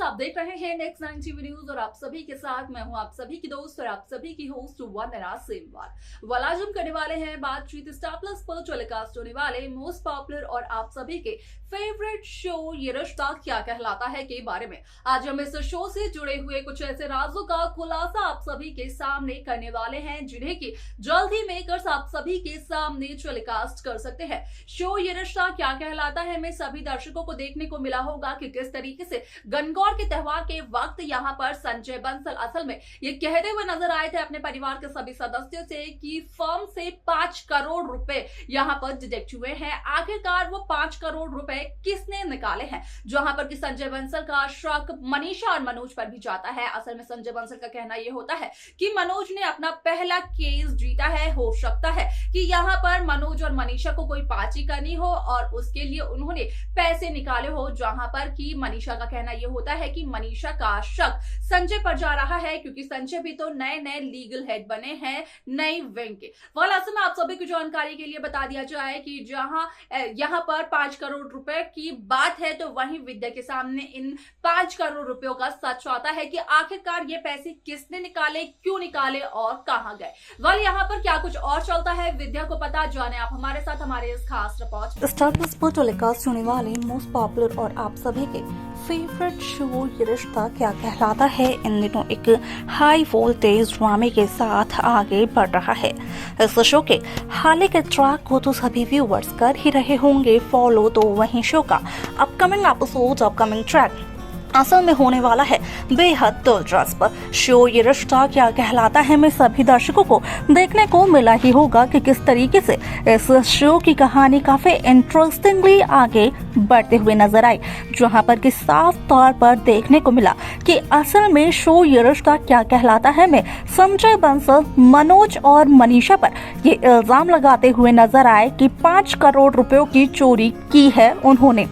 आप देख रहे हैं नेक्स्ट 90 न्यूज और आप सभी के साथ मैं हूं आप सभी की दोस्त और आप सभी की होस्ट वंदना सेमवार। आज हम करने वाले हैं बातचीत स्टार प्लस पर टेलीकास्ट होने वाले मोस्ट पॉपुलर और आप सभी के फेवरेट शो ये रिश्ता क्या कहलाता है के बारे में। आज हम इस शो से जुड़े हुए कुछ ऐसे राजों का खुलासा आप सभी के सामने करने वाले हैं जिन्हें की जल्द ही मेकर्स आप सभी के सामने टेलीकास्ट कर सकते हैं। शो ये रिश्ता क्या कहलाता है में सभी दर्शकों को देखने को मिला होगा कि किस तरीके से गणगौर के त्योहार के वक्त यहाँ पर संजय बंसल असल में ये कहते हुए नजर आए थे अपने परिवार के सभी सदस्यों से कि फर्म से 5 करोड़ रुपए यहाँ पर डिडक्ट हुए हैं। आखिरकार वो 5 करोड़ रुपए किसने निकाले हैं, जहां पर कि संजय बंसल का शक मनीषा और मनोज पर भी जाता है। असल में संजय बंसल का कहना यह होता है कि मनोज ने अपना पहला केस जीता है। हो सकता है कि यहाँ पर मनोज और मनीषा को कोई पार्टी करनी हो और उसके लिए उन्होंने पैसे निकाले हो, जहां पर कि मनीषा का कहना यह होता है कि मनीषा का शक संजय पर जा रहा है क्योंकि संजय भी तो नए नए लीगल हेड बने हैं नई विंग के। असल में आप सभी की जानकारी के लिए बता दिया जाए कि जहां यहाँ पर 5 करोड़ रुपए की बात है तो वहीं विद्या के सामने इन 5 करोड़ रुपयों का सच आता है कि आखिरकार ये पैसे किसने निकाले, क्यों निकाले और कहां गए। यहाँ पर क्या कुछ और चलता है विद्या को पता, जाने आप हमारे साथ हमारे इस खास रिपोर्ट। स्टार प्लस पर टेलीकास्ट होने वाले मोस्ट पॉपुलर और आप सभी के फेवरेट शो ये रिश्ता क्या कहलाता है इन दिनों एक हाई वोल्टेज ड्रामे के साथ आगे बढ़ रहा है। इस शो के हाल के ट्रैक को तो सभी व्यूअर्स कर ही रहे होंगे फॉलो, तो वहीं शो का अपकमिंग एपिसोड अपकमिंग ट्रैक असल में होने वाला है बेहद दिलचस्प। शो ये रिश्ता क्या कहलाता है में सभी दर्शकों को देखने को मिला ही होगा कि किस तरीके से इस शो की कहानी काफी इंटरेस्टिंगली आगे बढ़ते हुए नजर आई, जहां पर कि साफ तौर पर देखने को मिला कि असल में शो ये रिश्ता क्या कहलाता है में संजय बंसल मनोज और मनीषा पर ये इल्जाम लगाते हुए नजर आए कि 5 करोड़ रुपयों की चोरी की है उन्होंने,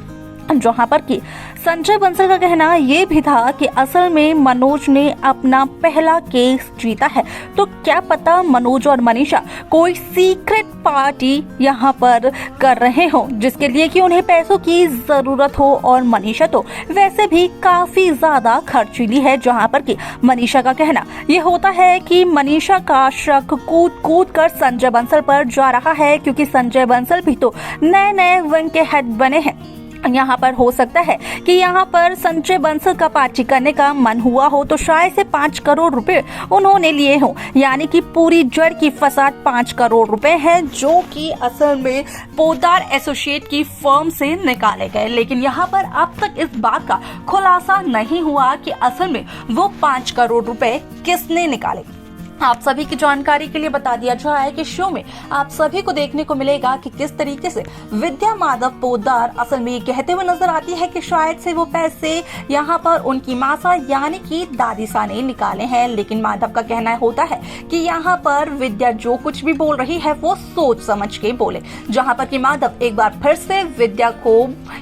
जहां पर कि संजय बंसल का कहना ये भी था कि असल में मनोज ने अपना पहला केस जीता है, तो क्या पता मनोज और मनीषा कोई सीक्रेट पार्टी यहाँ पर कर रहे हो जिसके लिए कि उन्हें पैसों की जरूरत हो। और मनीषा तो वैसे भी काफी ज्यादा खर्चीली है, जहाँ पर कि मनीषा का कहना ये होता है कि मनीषा का शक कूद कूद कर संजय बंसल पर जा रहा है क्योंकि संजय बंसल भी तो नए नए विंग के हेड बने हैं। यहाँ पर हो सकता है कि यहाँ पर संजय बंसल का पार्टी करने का मन हुआ हो तो शायद से 5 करोड़ रुपए उन्होंने लिए हो, यानी कि पूरी जड़ की फसाद 5 करोड़ रुपए है जो कि असल में पोद्दार एसोसिएट की फर्म से निकाले गए। लेकिन यहाँ पर अब तक इस बात का खुलासा नहीं हुआ कि असल में वो 5 करोड़ रुपए किसने निकाले। आप सभी की जानकारी के लिए बता दिया जाए कि शो में आप सभी को देखने को मिलेगा कि किस तरीके से विद्या माधव पोद्दार असल में ये कहते हुए नजर आती है कि शायद से वो पैसे यहाँ पर उनकी मासा यानी कि दादीसा ने निकाले हैं। लेकिन माधव का कहना होता है कि यहाँ पर विद्या जो कुछ भी बोल रही है वो सोच समझ के बोले, जहाँ पर कि माधव एक बार फिर से विद्या को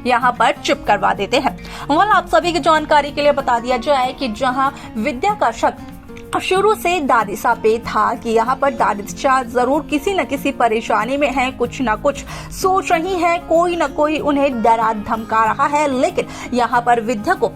यहाँ पर चुप करवा देते हैं। आप सभी की जानकारी के लिए बता दिया जाए कि जहाँ विद्या का शक शुरू से दादीसा पे था कि यहाँ पर दादीसा जरूर किसी न किसी परेशानी में है, कुछ न कुछ सोच रही है, कोई न कोई उन्हें डरा धमका रहा है। लेकिन यहाँ पर विद्या को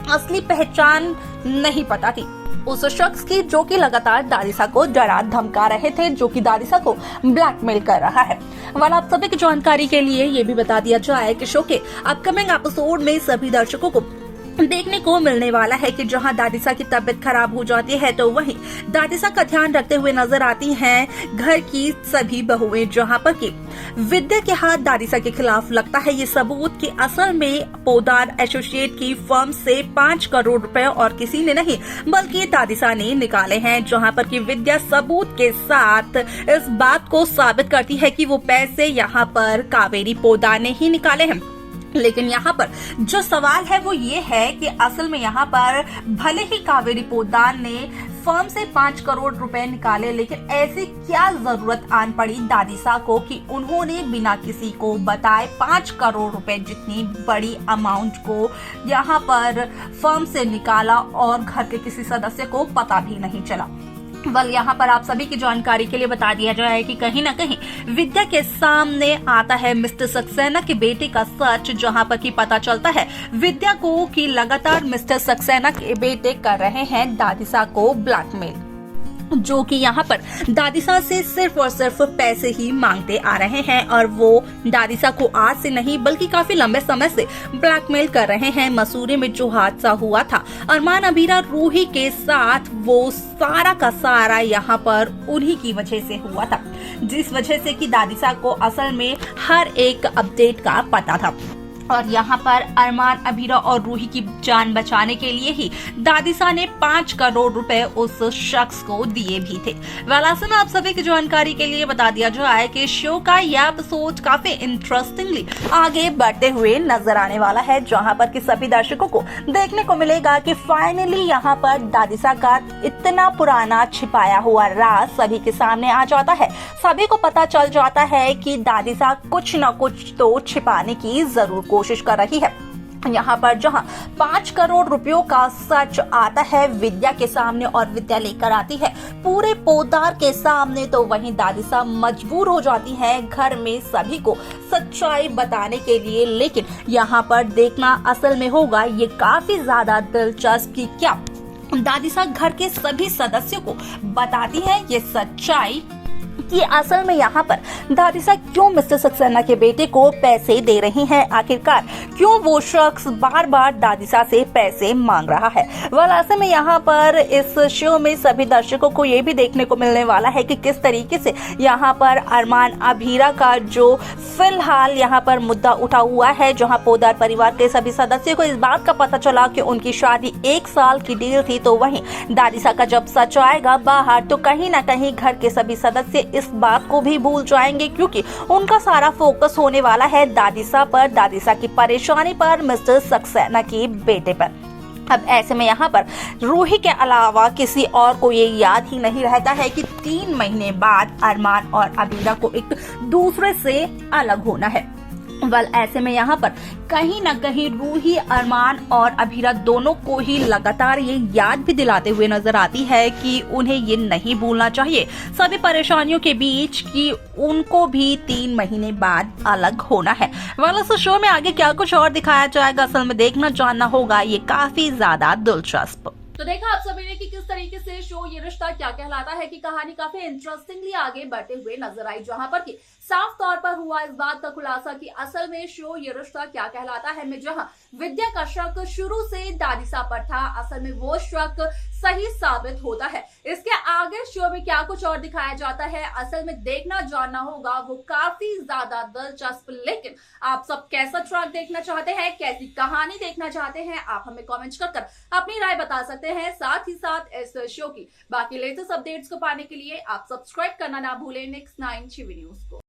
असली पहचान नहीं पता थी उस शख्स की जो कि लगातार दादीसा को डरा धमका रहे थे, जो कि दादीसा को ब्लैकमेल कर रहा है। आप सभी की जानकारी के लिए ये भी बता दिया जाए कि शो के अपकमिंग एपिसोड में सभी दर्शकों को देखने को मिलने वाला है कि जहां दादीसा की तबीयत खराब हो जाती है तो वहीं दादीसा का ध्यान रखते हुए नजर आती हैं घर की सभी बहुएं, जहां पर कि विद्या के हाथ दादीसा के खिलाफ लगता है ये सबूत कि असल में पोद्दार एसोसिएट की फर्म से 5 करोड़ रुपए और किसी ने नहीं बल्कि दादीसा ने निकाले हैं, जहां पर कि विद्या सबूत के साथ इस बात को साबित करती है कि वो पैसे यहाँ पर कावेरी पोद्दार ने ही निकाले हैं। लेकिन यहाँ पर जो सवाल है वो ये है कि असल में यहाँ पर भले ही कावेरी पोद्दार ने फर्म से 5 करोड़ रुपए निकाले, लेकिन ऐसी क्या जरूरत आन पड़ी दादीसा को कि उन्होंने बिना किसी को बताए 5 करोड़ रुपए जितनी बड़ी अमाउंट को यहाँ पर फर्म से निकाला और घर के किसी सदस्य को पता भी नहीं चला। यहाँ पर आप सभी की जानकारी के लिए बता दिया जाए कि कहीं ना कहीं विद्या के सामने आता है मिस्टर सक्सेना के बेटे का सच, जहां पर कि पता चलता है विद्या को कि लगातार मिस्टर सक्सेना के बेटे कर रहे हैं दादिसा को ब्लैकमेल, जो कि यहाँ पर दादिसा से सिर्फ और सिर्फ पैसे ही मांगते आ रहे हैं और वो दादिसा को आज से नहीं बल्कि काफी लंबे समय से ब्लैकमेल कर रहे हैं। मसूरी में जो हादसा हुआ था अरमान अबीरा रूही के साथ, वो सारा का सारा यहाँ पर उन्हीं की वजह से हुआ था, जिस वजह से कि दादिसा को असल में हर एक अपडेट का पता था और यहाँ पर अरमान अबीरा और रूही की जान बचाने के लिए ही दादिसा ने 5 करोड़ रुपए उस शख्स को दिए भी थे। वेल आप सभी की जानकारी के लिए बता दिया जाए कि शो का यह एपिसोड काफी इंटरेस्टिंगली आगे बढ़ते हुए नजर आने वाला है, जहां पर कि सभी दर्शकों को देखने को मिलेगा कि फाइनली यहाँ पर दादिसा का इतना पुराना छिपाया हुआ राज सभी के सामने आ जाता है। सभी को पता चल जाता है कि दादिसा कुछ न कुछ तो छिपाने की जरूर कोशिश कर रही है। यहाँ पर जहाँ 5 करोड़ रुपयों का सच आता है विद्या के सामने और विद्या लेकर आती है पूरे पोदार के सामने, तो वहीं दादिसा मजबूर हो जाती है घर में सभी को सच्चाई बताने के लिए। लेकिन यहाँ पर देखना असल में होगा ये काफी ज्यादा दिलचस्प कि क्या दादिसा घर के सभी सदस्यों को बताती है ये सच्चाई कि असल में यहाँ पर दादिसा क्यों मिस्टर सक्सेना के बेटे को पैसे दे रही हैं, आखिरकार क्यों वो शख्स बार बार दादिसा से पैसे मांग रहा है। ऐसे में यहाँ पर इस शो में सभी दर्शकों को ये भी देखने को मिलने वाला है कि किस तरीके से यहाँ पर अरमान अबीरा का जो फिलहाल यहाँ पर मुद्दा उठा हुआ है, जहाँ पोदार परिवार के सभी सदस्यों को इस बात का पता चला कि उनकी शादी 1 साल की डील थी, तो वहीं दादिसा का जब सच आएगा बाहर तो कहीं ना कहीं घर के सभी सदस्य इस बात को भी भूल जाएंगे, क्योंकि उनका सारा फोकस होने वाला है दादिसा पर, दादिसा की परेशानी पर, मिस्टर सक्सेना के बेटे पर। अब ऐसे में यहाँ पर रूही के अलावा किसी और को ये याद ही नहीं रहता है कि 3 महीने बाद अरमान और अबीरा को एक दूसरे से अलग होना है। ऐसे में यहाँ पर कहीं न कहीं रूही अरमान और अबीरा दोनों को ही लगातार ये याद भी दिलाते हुए नजर आती है कि उन्हें ये नहीं भूलना चाहिए सभी परेशानियों के बीच कि उनको भी 3 महीने बाद अलग होना है। इस शो में आगे क्या कुछ और दिखाया जाएगा असल में देखना जानना होगा, ये काफी ज्यादा दिलचस्प। तो देखा आप सभी ने कि किस तरीके से शो ये रिश्ता क्या कहलाता है की कहानी काफी इंटरेस्टिंगली आगे बढ़ते हुए नजर आई, जहां पर कि साफ तौर पर हुआ इस बात का खुलासा कि असल में शो ये रिश्ता क्या कहलाता है में जहां विद्या का शक शुरू से दादिसा पर था, असल में वो शक सही साबित होता है। इसके आगे शो में क्या कुछ और दिखाया जाता है असल में देखना जानना होगा, वो काफी ज्यादा दिलचस्प। लेकिन आप सब कैसा ट्रैक देखना चाहते हैं, कैसी कहानी देखना चाहते हैं, आप हमें कमेंट कर अपनी राय बता सकते हैं। साथ ही साथ इस शो की बाकी लेटेस्ट अपडेट्स को पाने के लिए आप सब्सक्राइब करना ना भूलें नेक्स्ट 9 टीवी न्यूज को।